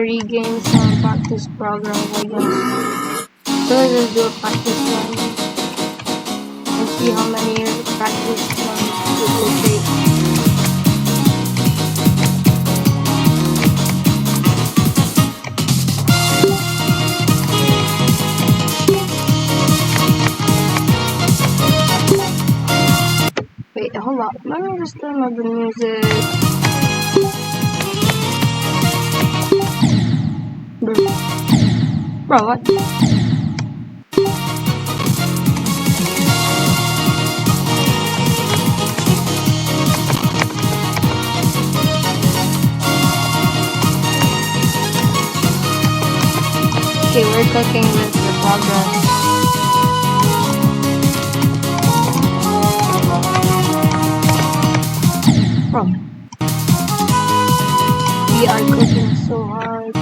regain some practice progress, I guess. So let's do a practice run and see how many practice runs it will take. Wait, hold up. Let me just turn up the music. Bro, what? Okay, we're cooking with the progress. Bro. We are cooking so hard.